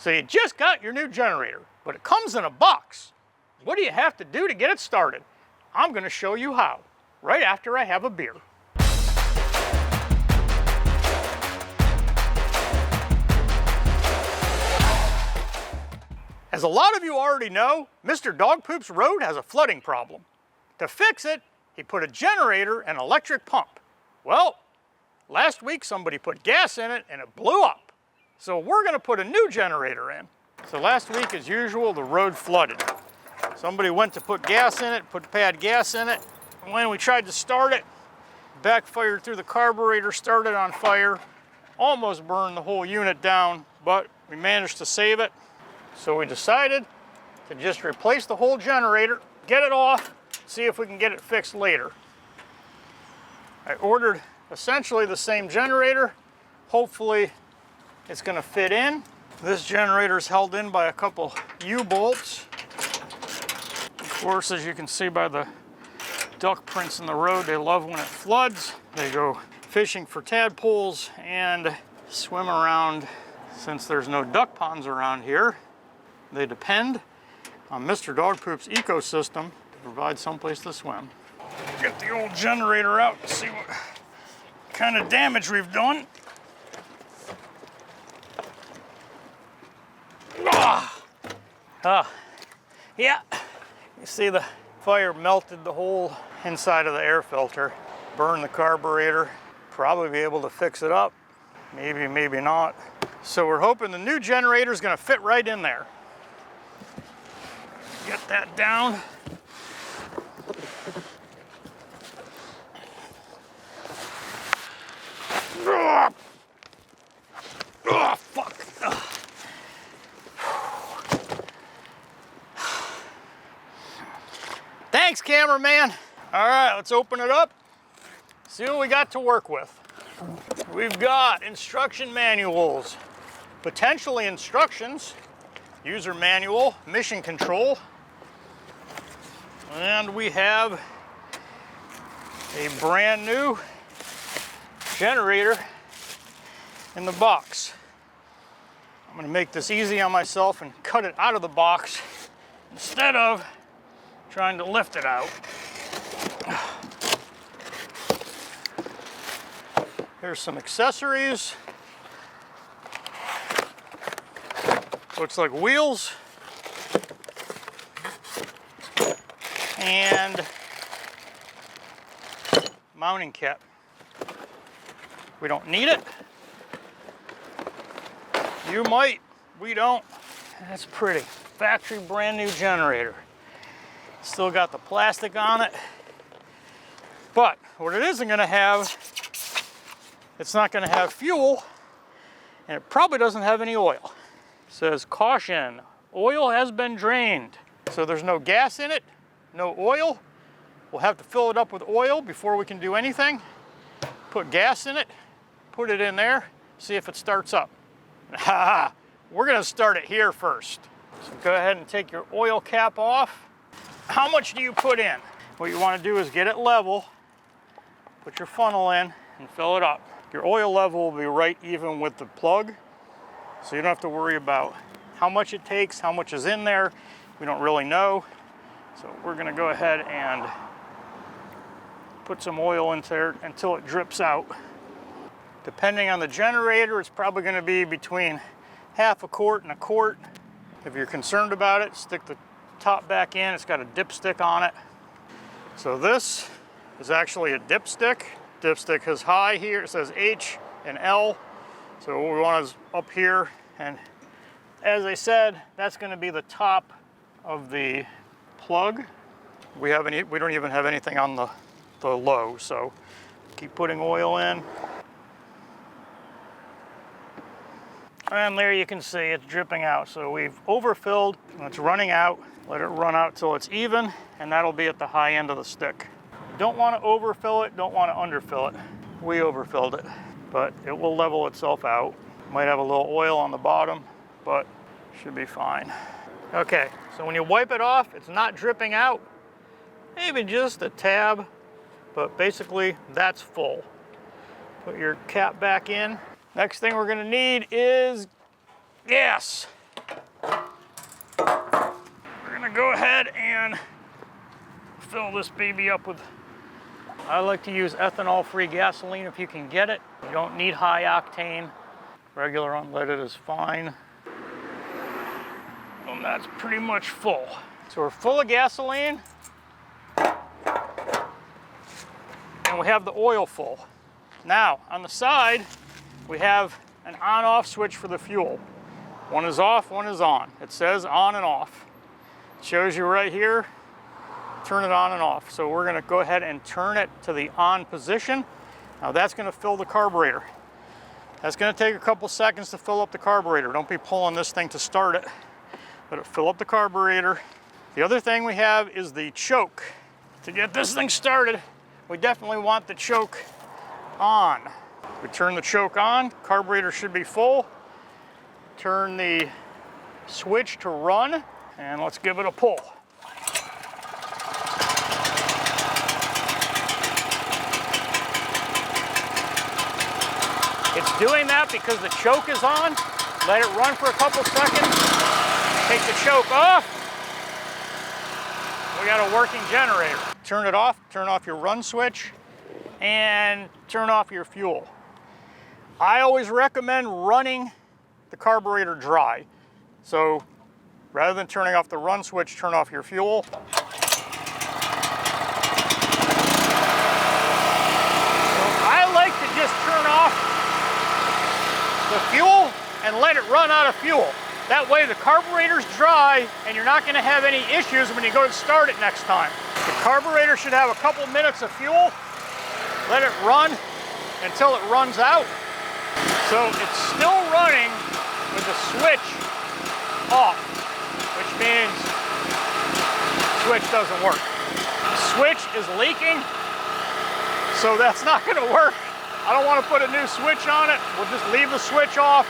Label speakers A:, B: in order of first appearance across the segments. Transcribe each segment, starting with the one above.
A: So you just got your new generator, but it comes in a box. What do you have to do to get it started? I'm going to show you how, right after I have a beer. As a lot of you already know, Mr. Dog Poop's road has a flooding problem. To fix it, he put a generator and electric pump. Well, last week somebody put gas in it and it blew up. So we're going to put a new generator in. So last week, as usual, the road flooded. Somebody went to put gas in it, had gas in it. And when we tried to start it, backfired through the carburetor, started on fire, almost burned the whole unit down, but we managed to save it. So we decided to just replace the whole generator, get it off, see if we can get it fixed later. I ordered essentially the same generator. Hopefully it's going to fit in. This generator is held in by a couple U-bolts. Of course, as you can see by the duck prints in the road, they love when it floods. They go fishing for tadpoles and swim around. Since there's no duck ponds around here, they depend on Mr. Dog Poop's ecosystem to provide someplace to swim. Get the old generator out and see what kind of damage we've done. Yeah, you see the fire melted the whole inside of the air filter, burned the carburetor. Probably be able to fix it up, maybe, maybe not. So we're hoping the new generator is going to fit right in there. Get that down. Oh, fuck. Thanks, cameraman. All right, let's open it up. See what we got to work with. We've got instruction manuals, potentially instructions, user manual, mission control, and we have a brand new generator in the box. I'm going to make this easy on myself and cut it out of the box instead of trying to lift it out. Here's some accessories. Looks like wheels. And mounting kit. We don't need it. You might, we don't. That's pretty. Factory brand new generator. Still got the plastic on it. But what it isn't gonna have, it's not gonna have fuel, and it probably doesn't have any oil. It says, caution, oil has been drained. So there's no gas in it, no oil. We'll have to fill it up with oil before we can do anything. Put gas in it, put it in there, see if it starts up. We're gonna start it here first. So go ahead and take your oil cap off. How much do you put in? What you wanna do is get it level, put your funnel in and fill it up. Your oil level will be right even with the plug, so you don't have to worry about how much it takes, how much is in there. We don't really know. So we're gonna go ahead and put some oil into there until it drips out. Depending on the generator, it's probably gonna be between half a quart and a quart. If you're concerned about it, stick the top back in. It's got a dipstick on it. So this is actually a dipstick. Dipstick is high here. It says H and L. So what we want is up here. And as I said, that's gonna be the top of the plug. We don't even have anything on the low, so keep putting oil in. And there you can see it's dripping out. So we've overfilled, it's running out. Let it run out till it's even, and that'll be at the high end of the stick. Don't want to overfill it, don't want to underfill it. We overfilled it, but it will level itself out. Might have a little oil on the bottom, but should be fine. Okay, so when you wipe it off, it's not dripping out. Maybe just a tab, but basically that's full. Put your cap back in. Next thing we're gonna need is gas. then fill this baby up with, I like to use ethanol-free gasoline if you can get it. You don't need high octane. Regular unleaded is fine. And that's pretty much full. So we're full of gasoline. And we have the oil full. Now, on the side, we have an on-off switch for the fuel. One is off, one is on. It says on and off. It shows you right here, turn it on and off. So we're gonna go ahead and turn it to the on position. Now that's gonna fill the carburetor. That's gonna take a couple seconds to fill up the carburetor. Don't be pulling this thing to start it. Let it fill up the carburetor. The other thing we have is the choke. To get this thing started, we definitely want the choke on. We turn the choke on, carburetor should be full. Turn the switch to run, and let's give it a pull. It's doing that because the choke is on. Let it run for a couple seconds. Take the choke off. We got a working generator. Turn it off, turn off your run switch, and turn off your fuel. I always recommend running the carburetor dry. So rather than turning off the run switch, turn off your fuel. So I like to just turn off the fuel and let it run out of fuel. That way the carburetor's dry and you're not gonna have any issues when you go to start it next time. The carburetor should have a couple minutes of fuel. Let it run until it runs out. So it's still running with the switch off, which means the switch doesn't work. The switch is leaking, so that's not gonna work. I don't wanna put a new switch on it. We'll just leave the switch off.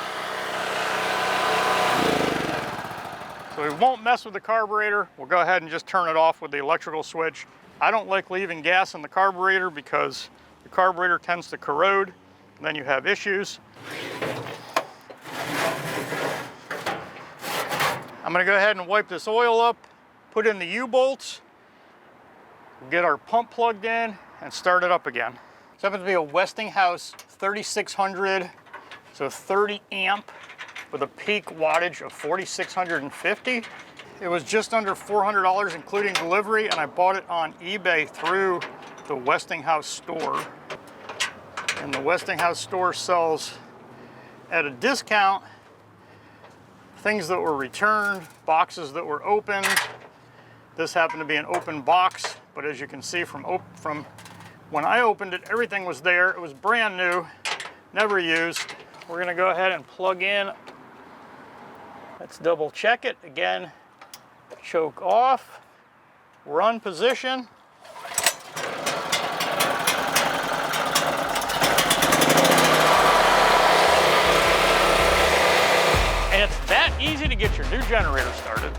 A: So we won't mess with the carburetor. We'll go ahead and just turn it off with the electrical switch. I don't like leaving gas in the carburetor because the carburetor tends to corrode, and then you have issues. I'm gonna go ahead and wipe this oil up, put in the U-bolts, get our pump plugged in, and start it up again. This happens to be a Westinghouse 3600, so 30 amp with a peak wattage of 4,650. It was just under $400 including delivery, and I bought it on eBay through the Westinghouse store. And the Westinghouse store sells at a discount things that were returned, boxes that were opened. This happened to be an open box, but as you can see from when I opened it, everything was there. It was brand new, never used. We're gonna go ahead and plug in. Let's double check it. Again, choke off, run position. And it's that easy to get your new generator started.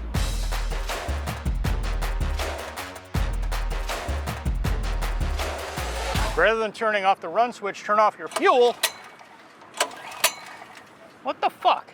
A: Rather than turning off the run switch, turn off your fuel. What the fuck?